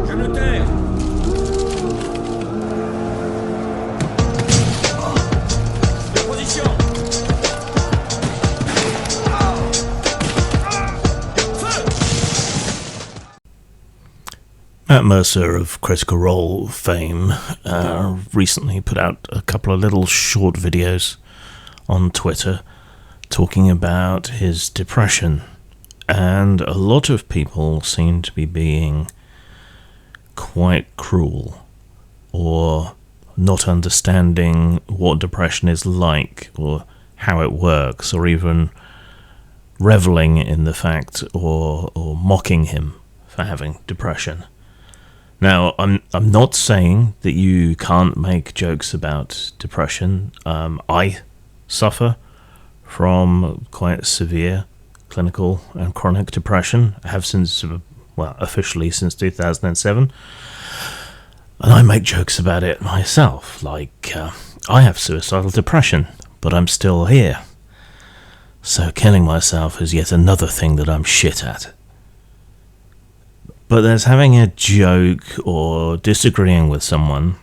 Genou terre. De position. Matt Mercer of Critical Role fame recently put out a couple of little short videos on Twitter talking about his depression, and a lot of people seem to be being quite cruel or not understanding what depression is like or how it works, or even reveling in the fact or mocking him for having depression. Now, I'm not saying that you can't make jokes about depression. I suffer from quite severe clinical and chronic depression. I have officially since 2007. And I make jokes about it myself, like, I have suicidal depression, but I'm still here. So killing myself is yet another thing that I'm shit at. But there's having a joke or disagreeing with someone,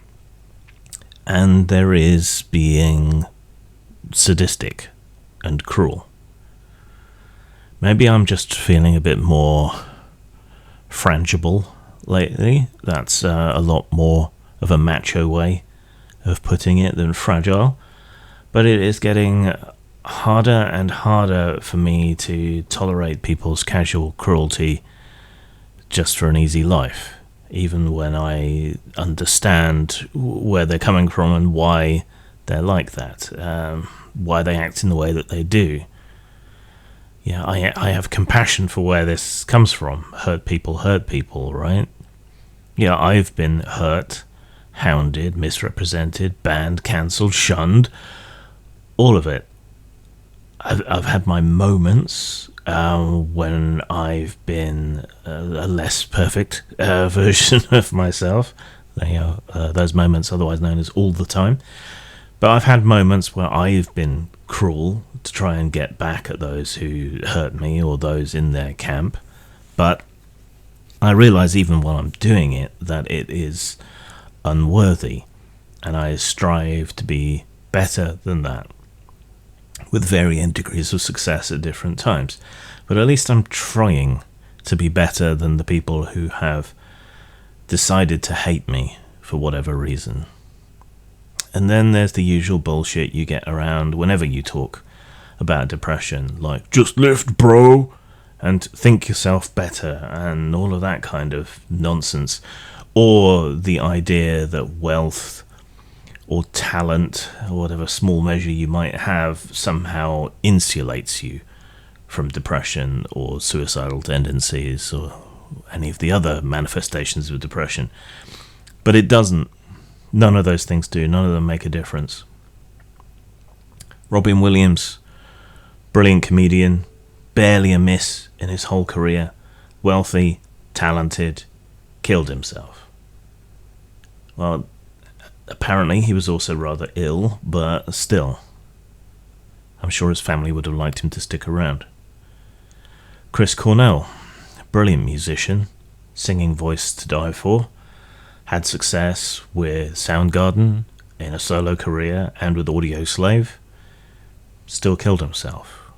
and there is being sadistic and cruel. Maybe I'm just feeling a bit more frangible lately. That's a lot more of a macho way of putting it than fragile. But it is getting harder and harder for me to tolerate people's casual cruelty just for an easy life, even when I understand where they're coming from and why they're like that, why they act in the way that they do. Yeah, I have compassion for where this comes from. Hurt people, right? Yeah, I've been hurt, hounded, misrepresented, banned, cancelled, shunned, all of it. I've had my moments when I've been a less perfect version of myself. They are those moments otherwise known as all the time. But I've had moments where I've been cruel to try and get back at those who hurt me or those in their camp. But I realise even while I'm doing it that it is unworthy, and I strive to be better than that, with varying degrees of success at different times. But at least I'm trying to be better than the people who have decided to hate me for whatever reason. And then there's the usual bullshit you get around whenever you talk about depression, like, just lift, bro, and think yourself better, and all of that kind of nonsense. Or the idea that wealth or talent, or whatever small measure you might have, somehow insulates you from depression or suicidal tendencies or any of the other manifestations of depression. But it doesn't. None of those things do. None of them make a difference. Robin Williams, brilliant comedian, barely a miss in his whole career, wealthy, talented, killed himself. Well, apparently he was also rather ill, but still, I'm sure his family would have liked him to stick around. Chris Cornell, brilliant musician, singing voice to die for, had success with Soundgarden, in a solo career, and with Audio Slave, still killed himself.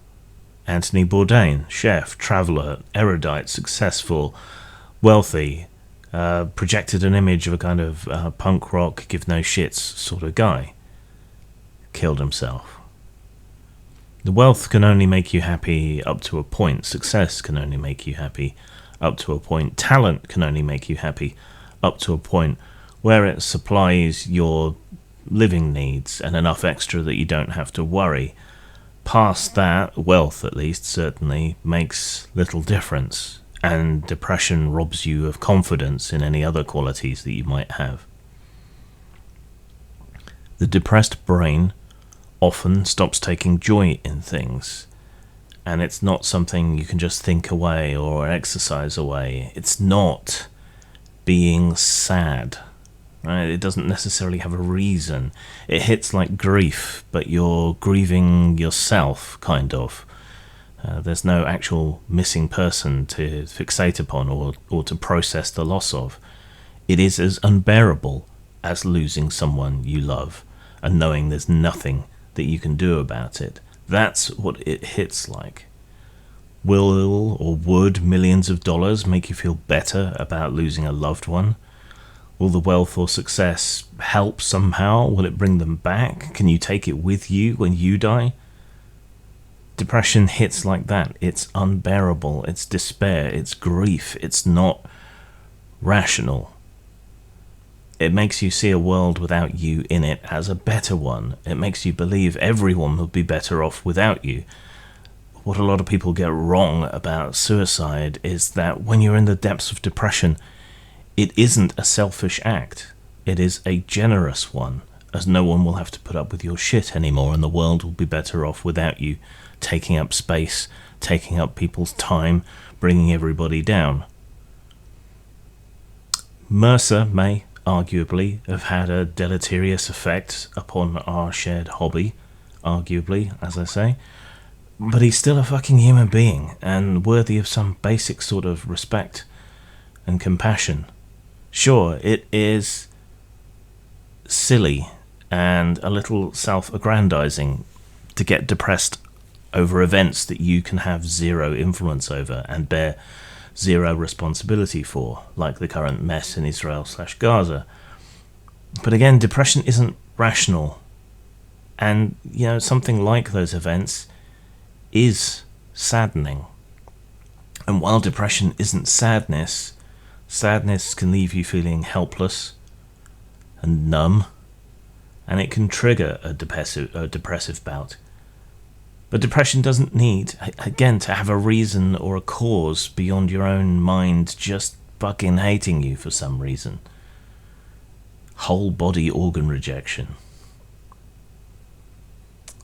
Anthony Bourdain, chef, traveller, erudite, successful, wealthy, projected an image of a kind of punk rock, give no shits sort of guy, killed himself. The wealth can only make you happy up to a point. Success can only make you happy up to a point. Talent can only make you happy up to a point where it supplies your living needs and enough extra that you don't have to worry. Past that, wealth at least certainly makes little difference, and depression robs you of confidence in any other qualities that you might have. The depressed brain often stops taking joy in things, and it's not something you can just think away or exercise away. It's not being sad, right? It doesn't necessarily have a reason. It hits like grief, but you're grieving yourself, kind of. There's no actual missing person to fixate upon or to process the loss of. It is as unbearable as losing someone you love and knowing there's nothing that you can do about it. That's what it hits like. Will or would millions of dollars make you feel better about losing a loved one? Will the wealth or success help somehow? Will it bring them back? Can you take it with you when you die? Depression hits like that. It's unbearable. It's despair. It's grief. It's not rational. It makes you see a world without you in it as a better one. It makes you believe everyone would be better off without you. What a lot of people get wrong about suicide is that when you're in the depths of depression, it isn't a selfish act. It is a generous one, as no one will have to put up with your shit anymore and the world will be better off without you taking up space, taking up people's time, bringing everybody down. Mercer may arguably have had a deleterious effect upon our shared hobby, arguably, as I say, but he's still a fucking human being and worthy of some basic sort of respect and compassion. Sure, it is silly and a little self-aggrandizing to get depressed over events that you can have zero influence over and bear zero responsibility for, like the current mess in Israel/Gaza. But again, depression isn't rational. And, something like those events is saddening. And while depression isn't sadness, sadness can leave you feeling helpless and numb, and it can trigger a depressive bout. But depression doesn't need, again, to have a reason or a cause beyond your own mind just fucking hating you for some reason. Whole body organ rejection.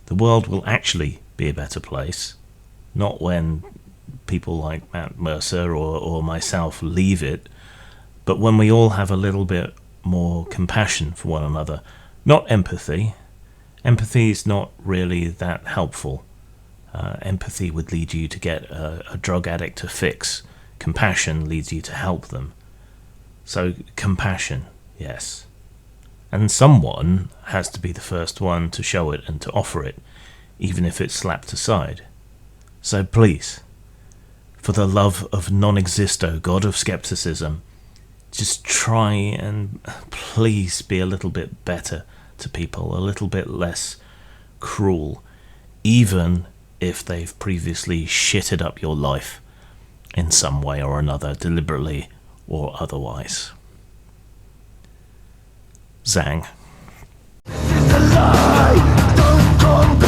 The world will actually be a better place, not when people like Mercer or myself leave it, but when we all have a little bit more compassion for one another. Not empathy. Empathy is not really that helpful. Empathy would lead you to get a drug addict to fix. Compassion leads you to help them. So compassion, yes. And someone has to be the first one to show it and to offer it, even if it's slapped aside. So please, for the love of non-existo, God of skepticism, just try and please be a little bit better to people, a little bit less cruel, even if they've previously shitted up your life in some way or another, deliberately or otherwise. Zang. It's a lie, don't come